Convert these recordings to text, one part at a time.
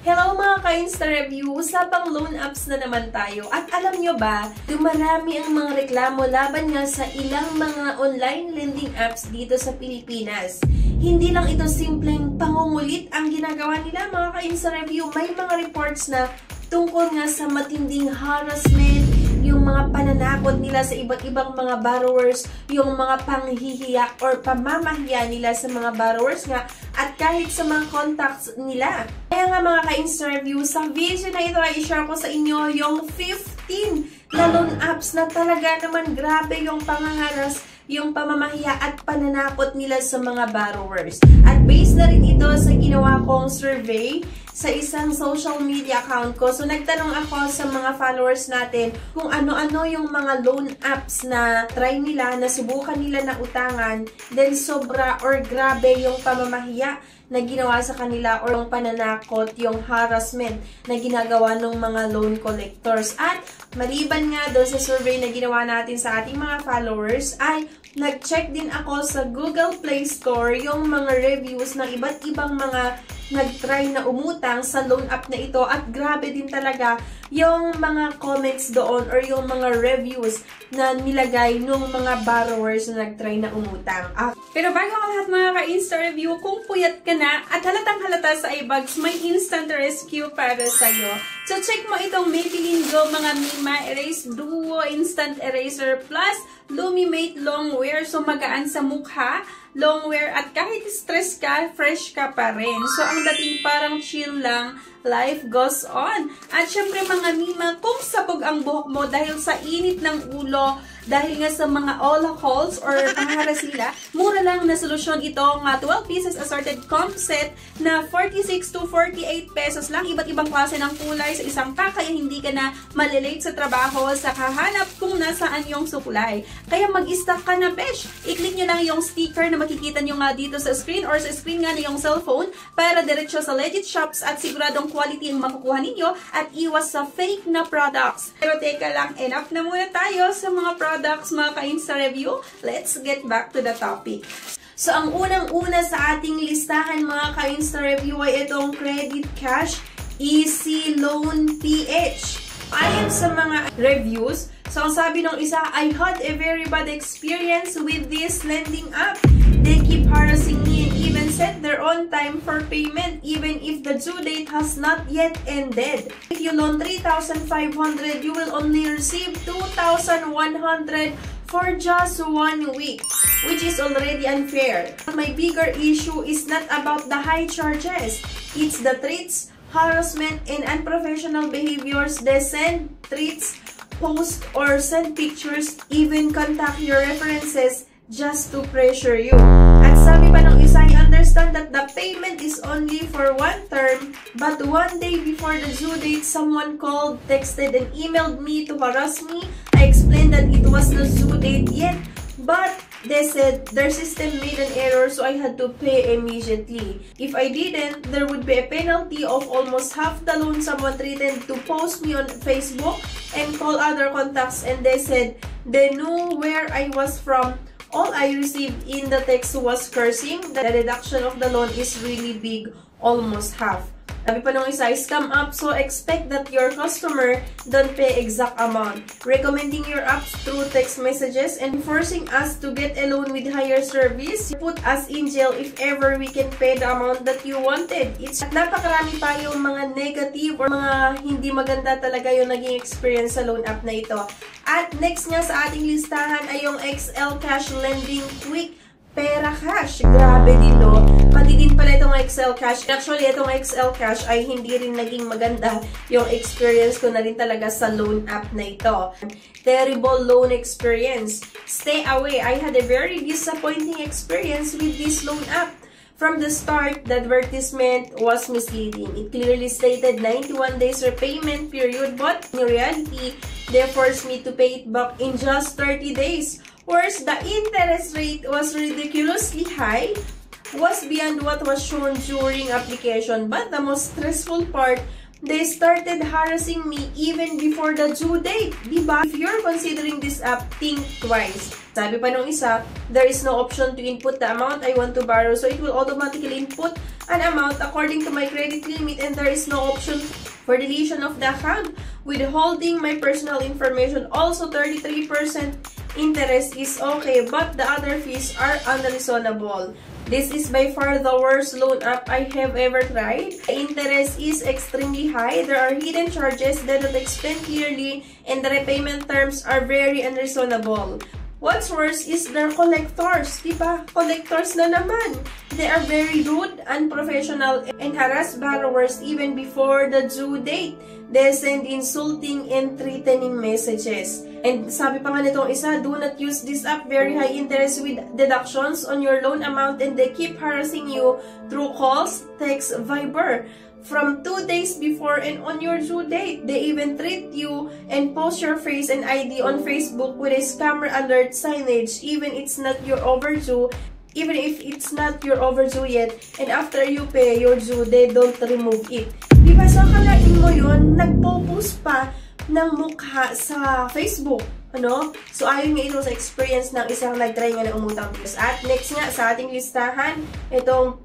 Hello mga ka-Insta Review! Usapang loan apps na naman tayo. At alam nyo ba, dumarami ang mga reklamo laban nga sa ilang mga online lending apps dito sa Pilipinas. Hindi lang ito simpleng pangungulit ang ginagawa nila mga ka-Insta Review. May mga reports na tungkol nga sa matinding harassment, yung mga pananakot nila sa iba't ibang mga borrowers, yung mga panghihiya or pamamahiya nila sa mga borrowers nga, at kahit sa mga contacts nila. Kaya nga mga ka-Insta Review, sa video na ito ay i-share ko sa inyo yung 15 na loan apps na talaga naman grabe yung pangaharas, yung pamamahiya at pananakot nila sa mga borrowers. At based na rin ito sa ginawa kong survey sa isang social media account ko. So, nagtanong ako sa mga followers natin kung ano-ano yung mga loan apps na try nila, na subukan nila na utangan, then sobra or grabe yung pamamahiya na ginawa sa kanila or yung pananakot, yung harassment na ginagawa ng mga loan collectors. At maliban nga doon sa survey na ginawa natin sa ating mga followers, ay nag-check din ako sa Google Play Store yung mga reviews ng iba't ibang mga nag-try na umutang sa loan app na ito, at grabe din talaga yung mga comments doon or yung mga reviews na nilagay ng mga borrowers na nag-try na umutang. Pero bago ang lahat mga ka-Insta Review, kung puyat ka na at halatang halata sa iBags, may instant rescue para sa'yo. So check mo itong Maybelline Go mga Mima Erase Duo Instant Eraser Plus Lumimate Long Wear. So magaan sa mukha, long wear, at kahit stress ka, fresh ka pa rin. So ang dating parang chill lang, life goes on. At syempre mga Mima, kung sabog ang buhok mo dahil sa init ng ulo, dahil nga sa mga alcohols or pangaras nila, mura lang na solusyon itong 12 pieces assorted comp set na 46 to 48 pesos lang. Iba't ibang klase ng kulay sa isang pack, kaya hindi ka na malilate sa trabaho sa kahanap kung nasaan yung supply. Kaya mag-stock ka na, besh! I-click nyo lang yung sticker na makikita nyo nga dito sa screen or sa screen nga na yung cellphone para diretso sa legit shops at siguradong quality ang makukuha ninyo at iwas sa fake na products. Pero teka lang, enough na muna tayo sa mga products mga ka-Insta Review. Let's get back to the topic. So, ang unang-una sa ating listahan mga ka-Insta Review ay itong Credit Cash Easy Loan PH. Ayon sa mga reviews, so ang sabi ng isa, I had a very bad experience with this lending app. They keep harassing me and even set their own time for payment even if the due date has not yet ended. If you loan 3,500, you will only receive 2,100 for just 1 week, which is already unfair. My bigger issue is not about the high charges. It's the threats, harassment, and unprofessional behaviors. They send threats, post, or send pictures, even contact your references just to pressure you. At sabi pa ng isa, I understand that the payment is only for 1 term, but 1 day before the due date, someone called, texted, and emailed me to harass me. I explained that it was the due date yet, but they said their system made an error, so I had to pay immediately. If I didn't, there would be a penalty of almost half the loan. Someone threatened to post me on Facebook and call other contacts, and they said they knew where I was from. All I received in the text was cursing. The reduction of the loan is really big, almost half. Sabi pa nung isa, scam app, so expect that your customer don't pay exact amount. Recommending your apps through text messages and forcing us to get a loan with higher service. Put us in jail if ever we can pay the amount that you wanted. At napakarami pa yung mga negative or mga hindi maganda talaga yung naging experience sa loan app na ito. At next nga sa ating listahan ay yung XL Cash Lending Quick Pera Cash. Grabe din, no? Pati din pala itong XL Cash. Actually, itong XL Cash ay hindi rin naging maganda yung experience ko na rin talaga sa loan app na ito. Terrible loan experience. Stay away. I had a very disappointing experience with this loan app. From the start, the advertisement was misleading. It clearly stated 91 days repayment period, but in reality, they forced me to pay it back in just 30 days. Worse, the interest rate was ridiculously high, was beyond what was shown during application. But the most stressful part, They started harassing me even before the due date. Diba? If you're considering this app, think twice. Sabi pa nung isa, there is no option to input the amount I want to borrow, so it will automatically input an amount according to my credit limit, and there is no option for deletion of the account. Withholding my personal information, also 33% interest is okay, but the other fees are unreasonable. This is by far the worst loan app I have ever tried. The interest is extremely high, there are hidden charges that don't explain clearly, and the repayment terms are very unreasonable. What's worse is their collectors, diba? Collectors na naman. They are very rude, unprofessional, and harass borrowers even before the due date. They send insulting and threatening messages. And sabi pa nga nitong isa, do not use this app, very high interest with deductions on your loan amount, and they keep harassing you through calls, text, Viber. From 2 days before and on your due date, they even treat you and post your face and ID on Facebook with a scammer alert signage, even if it's not your overdue yet, and after you pay your due, they don't remove it. Diba, so kalain mo yun, nagpo-post pa ng mukha sa Facebook. Ano? So, ayon nga ito sa experience ng isang nag-try nga na umutang. At next nga sa ating listahan, itong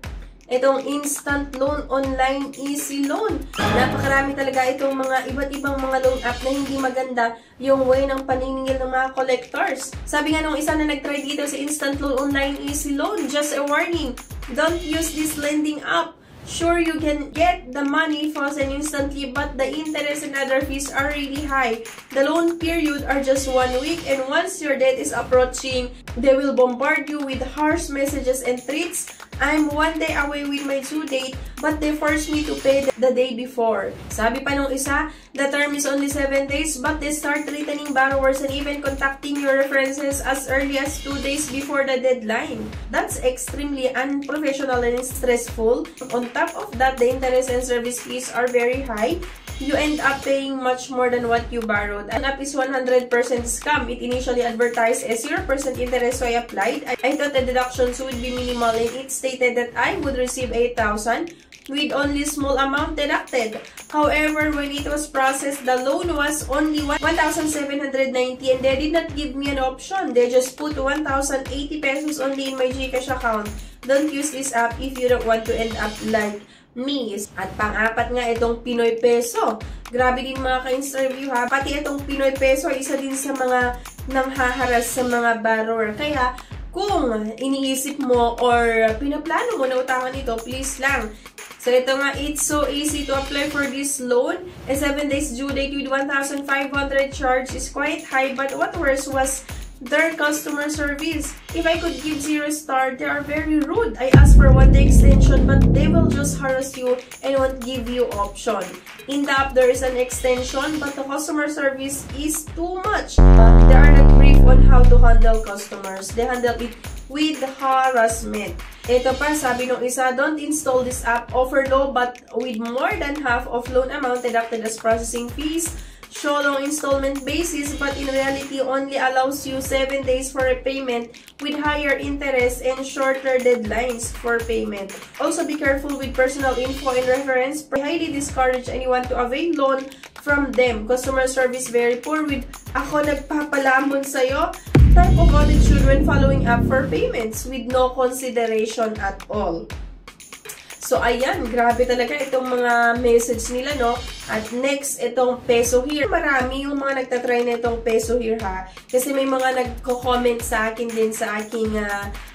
instant loan, online easy loan. Napakarami talaga itong mga iba't ibang mga loan app na hindi maganda yung way ng paniningil ng mga collectors. Sabi nga nung isa na nag-try dito sa instant loan, online easy loan, just a warning, don't use this lending app. Sure, you can get the money fast and instantly, but the interest and other fees are really high. The loan period are just 1 week, and once your debt is approaching, they will bombard you with harsh messages and threats. I'm 1 day away with my due date, but they force me to pay the day before. Sabi pa nung isa, the term is only 7 days, but they start threatening borrowers and even contacting your references as early as 2 days before the deadline. That's extremely unprofessional and stressful. On top of that, the interest and service fees are very high. You end up paying much more than what you borrowed. An app is 100% scam. It initially advertised as 0% interest, so I applied. I thought the deductions would be minimal, and it stated that I would receive 8,000 with only small amount deducted. However, when it was processed, the loan was only 1,790, and they did not give me an option. They just put 1,080 pesos only in my GCash account. Don't use this app if you don't want to end up like me. At pang-apat nga itong Pinoy Peso. Grabe din mga ka-interview ha. Pati itong Pinoy Peso ay isa din sa mga nanghaharas sa mga borrower. Kaya kung iniisip mo or pinaplano mo na utangan ito, please lang. So ito nga, it's so easy to apply for this loan. A 7 days due date with 1,500 charge is quite high, but what worse was their customer service. If I could give 0 star, they are very rude. I asked for 1 day extension, but they will just harass you and won't give you option. In the app, there is an extension, but the customer service is too much. They are not brief on how to handle customers. They handle it with harassment. Ito pa, sabi nung isa, don't install this app. Offer low but with more than half of loan amount deducted as processing fees. Show long installment basis, but in reality only allows you 7 days for repayment with higher interest and shorter deadlines for payment. Also be careful with personal info and reference. I highly discourage anyone to avail loan from them. Customer service very poor with ako nagpapalamon sa'yo type of attitude when following up for payments with no consideration at all. So, ayan, grabe talaga itong mga message nila, no? At next, itong Peso Here. Marami yung mga nagtatry na itong Peso Here, ha? Kasi may mga nagko-comment sa akin din sa aking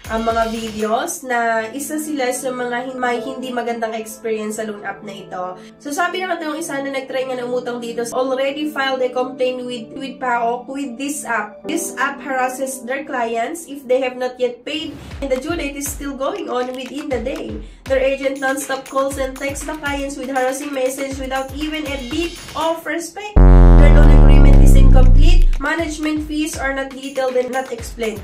mga videos na isa sila sa mga may hindi magandang experience sa loan app na ito. So, sabi naman itong isa na nagtry nga na umutang dito, already filed a complaint with PAOK with this app. This app harasses their clients if they have not yet paid and the due date is still going on within the day. Their agent non-stop calls and texts the clients with harassing messages without even a bit of respect. Their loan agreement is incomplete. Management fees are not detailed and not explained.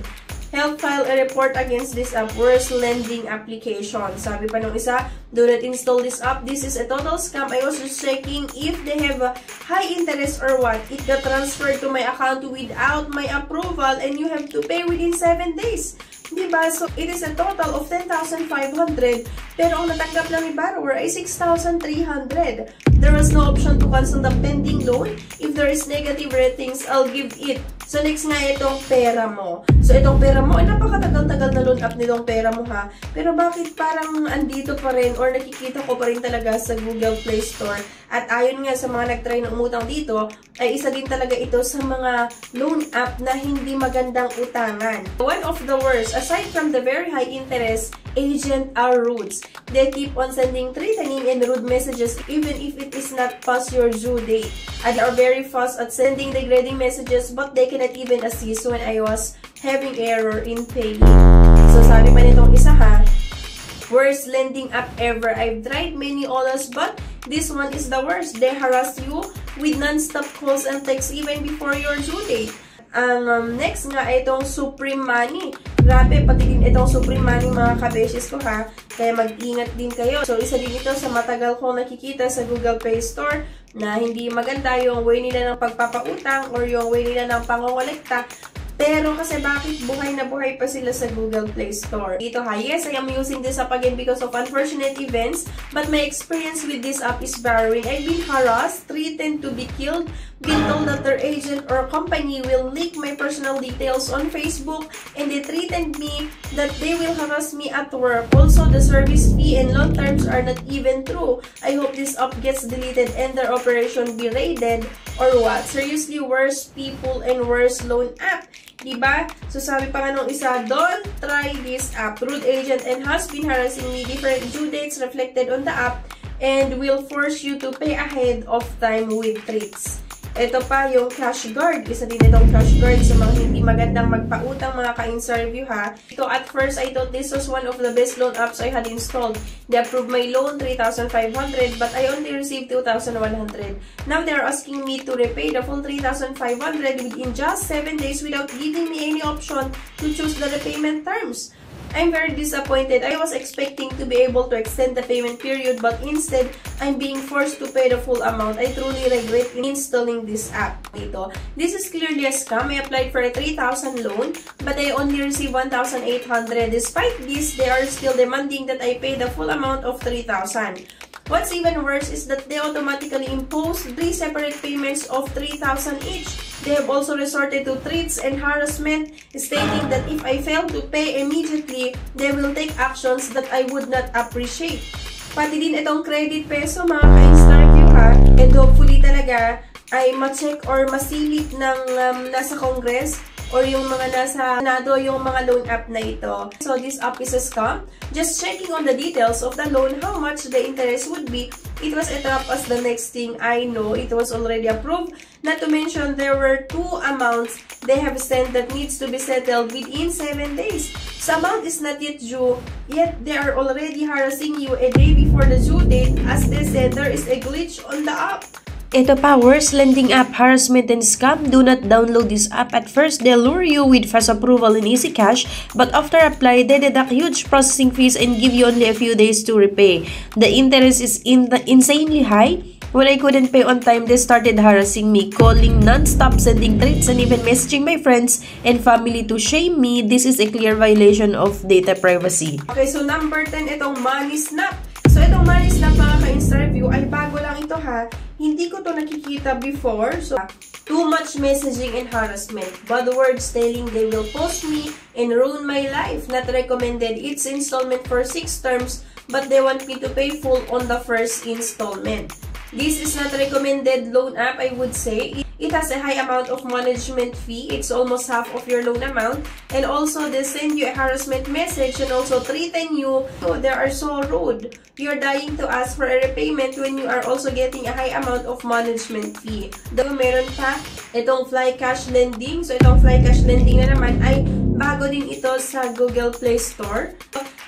Help file a report against this app. Worst lending application. Sabi pa nung isa, do not install this app. This is a total scam. I was just checking if they have a high interest or what. It got transferred to my account without my approval and you have to pay within 7 days. Diba? So, it is a total of 10,500, pero ang natanggap lang ni borrower ay 6,300. There was no option to cancel the pending loan. If there is negative ratings, I'll give it. So, next nga itong pera mo. So, itong pera mo, ay napakatagal-tagal na loan up nitong pera mo ha. Pero bakit parang andito pa rin or nakikita ko pa rin talaga sa Google Play Store? At ayon nga sa mga nagtry ng umutang dito, ay isa din talaga ito sa mga loan app na hindi magandang utangan. One of the worst, aside from the very high interest, agent are rude. They keep on sending threatening and rude messages even if it is not past your due date. And are very fast at sending degrading messages but they cannot even assist when I was having error in paying. So sabi pa nitong isa ha, worst lending app ever. I've tried many others but this one is the worst. They harass you with non-stop calls and texts even before your due date. Next nga, itong Supreme Money. Grabe, pati din itong Supreme Money mga kabeshes ko ha. Kaya mag-ingat din kayo. So, isa din ito sa matagal kong nakikita sa Google Play Store na hindi maganda yung way nila ng pagpapautang or yung way nila ng pangongolekta. Pero kasi bakit buhay na buhay pa sila sa Google Play Store? Dito ha, yes, I am using this app again because of unfortunate events, but my experience with this app is barren. I've been harassed, threatened to be killed, been told that their agent or company will leak my personal details on Facebook, and they threatened me that they will harass me at work. Also, the service fee and loan terms are not even true. I hope this app gets deleted and their operation be raided or what? Seriously, worse people and worse loan app. Diba? So, sabi pa nga nung isa, don't try this app. Rude agent and has been harassing me. Different due dates reflected on the app and will force you to pay ahead of time with treats. Ito pa yung Cash Guard. Isa din itong Cash Guard sa mga hindi magandang magpautang mga ka-interview ha. Ito at first I thought this was one of the best loan apps I had installed. They approved my loan 3,500 but I only received 2,100. Now they are asking me to repay the full 3,500 within just 7 days without giving me any option to choose the repayment terms. I'm very disappointed. I was expecting to be able to extend the payment period but instead, I'm being forced to pay the full amount. I truly regret installing this app. Dito. This is clearly a scam. I applied for a 3,000 loan but I only received 1,800. Despite this, they are still demanding that I pay the full amount of 3,000. What's even worse is that they automatically impose 3 separate payments of 3,000 each. They have also resorted to threats and harassment, stating that if I fail to pay immediately, they will take actions that I would not appreciate. Pati din itong credit peso mga ka-interview ha, and hopefully talaga ay ma-check or masilip ng nasa Congress or yung mga nasa Senado yung mga loan app na ito. So this app is a scam. Just checking on the details of the loan, how much the interest would be, it was a trap as the next thing I know, it was already approved. Not to mention, there were 2 amounts they have sent that needs to be settled within 7 days. The amount is not yet due, yet they are already harassing you a day before the due date as they said there is a glitch on the app. Ito pa, worst lending app, harassment and scam. Do not download this app. At first, they lure you with fast approval and easy cash, but after apply, they deduct huge processing fees and give you only a few days to repay. The interest is insanely high. When I couldn't pay on time, they started harassing me, calling non-stop, sending threats, and even messaging my friends and family to shame me. This is a clear violation of data privacy. Okay, so number 10, itong Money Snap. So, itong Money Snap mga ka-interview ay bago lang ito ha. Hindi ko to nakikita before. So, too much messaging and harassment. Bad words telling they will post me and ruin my life. Not recommended. It's installment for 6 terms but they want me to pay full on the first installment. This is not recommended loan app, I would say. It has a high amount of management fee. It's almost half of your loan amount. And also, they send you a harassment message and also threaten you. So, they are so rude. You're dying to ask for a repayment when you are also getting a high amount of management fee. Though, meron pa itong Fly Cash Lending. So, itong Fly Cash Lending na naman ay bago din ito sa Google Play Store.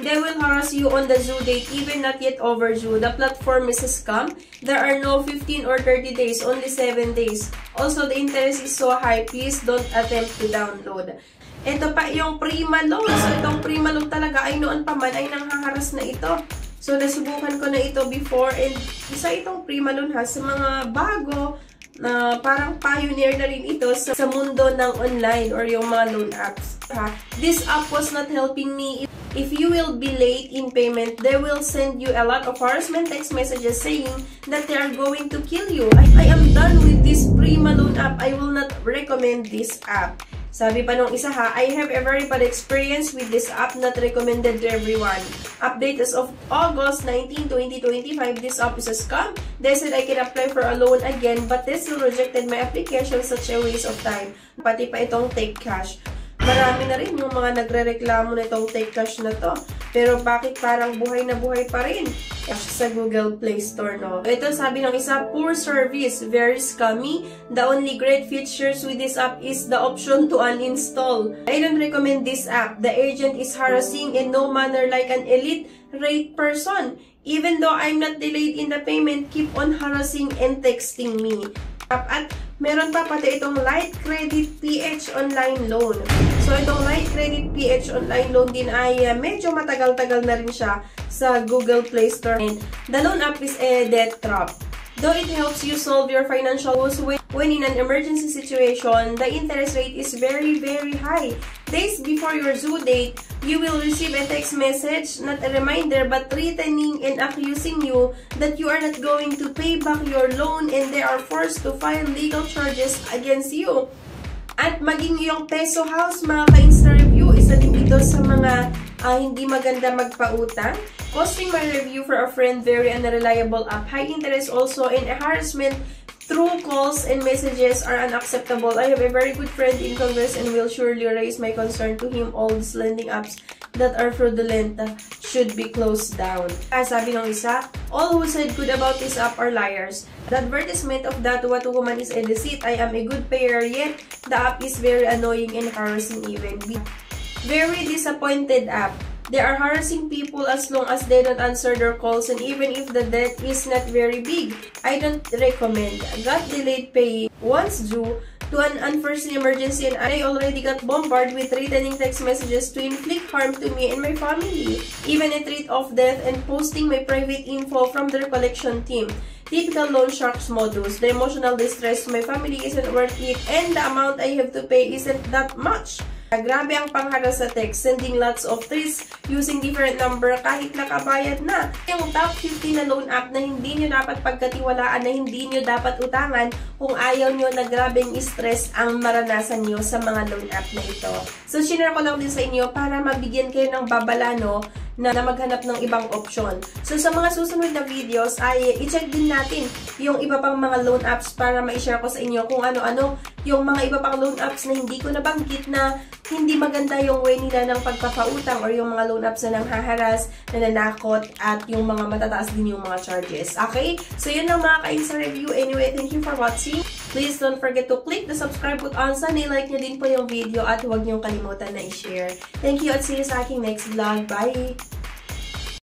They will harass you on the due date, even not yet overdue. The platform is a scam. There are no 15 or 30 days, only 7 days. Also, the interest is so high. Please don't attempt to download. Ito pa yung Prima Loan. So, itong Prima Loan talaga ay noon pa man ay nanghaharas na ito. So, nasubukan ko na ito before and isa itong Prima Loan ha sa mga bago Parang pioneer na rin ito sa mundo ng online or yung mga loan apps. This app was not helping me. If you will be late in payment, they will send you a lot of harassment text messages saying that they are going to kill you. I am done with this Prima loan app. I will not recommend this app. Sabi pa nung isa I have a very bad experience with this app, not recommended to everyone. Update as of August 19, 2025, this app is a scam. They said I can apply for a loan again, but they still rejected my application, such a waste of time. Pati pa itong Take Cash. Marami na rin yung mga nagre-reklamo na itong Take Cash na to. Pero bakit parang buhay na buhay pa rin sa Google Play Store, no? Ito sabi ng isa, poor service, very scammy. The only great features with this app is the option to uninstall. I don't recommend this app. The agent is harassing in no manner like an elite rate person. Even though I'm not delayed in the payment, keep on harassing and texting me. At meron pa pati itong Light Credit PH Online Loan. So, itong Light Credit PH Online Loan din ay medyo matagal-tagal na rin siya sa Google Play Store. And the loan app is a debt trap. Though it helps you solve your financial woes when in an emergency situation, the interest rate is very, very high. Days before your due date, you will receive a text message, not a reminder, but threatening and accusing you that you are not going to pay back your loan and they are forced to file legal charges against you. At maging yung Peso House, mga ka-Insta Review, isa din ito sa mga hindi maganda magpautang. Posting my review for a friend, very unreliable app. High interest also and harassment through calls and messages are unacceptable. I have a very good friend in Congress and will surely raise my concern to him. All these lending apps that are fraudulent should be closed down. Sabi ng isa, all who said good about this app are liars. The advertisement of that what woman is a deceit. I am a good payer, yet the app is very annoying and harassing even. Very disappointed app. They are harassing people as long as they don't answer their calls, and even if the debt is not very big, I don't recommend. Got delayed pay once due to an unforeseen emergency, and I already got bombarded with threatening text messages to inflict harm to me and my family. Even a threat of death and posting my private info from their collection team. Typical loan sharks modus. The emotional distress to my family isn't worth it, and the amount I have to pay isn't that much. Grabe ang pangharas sa text, sending lots of threats using different number kahit nakabayad na. Yung top 50 na loan app na hindi nyo dapat pagkatiwalaan, na hindi nyo dapat utangan kung ayaw nyo na grabeng stress ang maranasan nyo sa mga loan app na ito. So, shinare ko lang din sa inyo para mabigyan kayo ng babala, no, na maghanap ng ibang option. So, sa mga susunod na videos ay i-check din natin yung iba pang mga loan apps para ma-share ko sa inyo kung ano-ano yung mga iba pang loan apps na hindi ko nabanggit na hindi maganda yung way nila ng pagpapautang or yung mga loan apps na nanghaharas, nananakot, at yung mga matataas din yung mga charges. Okay? So, yun lang mga ka-Insta Review. Anyway, thank you for watching. Please don't forget to click the subscribe button. Sana i-like nyo din po yung video at huwag nyo kalimutan na i-share. Thank you at see you sa aking next vlog. Bye!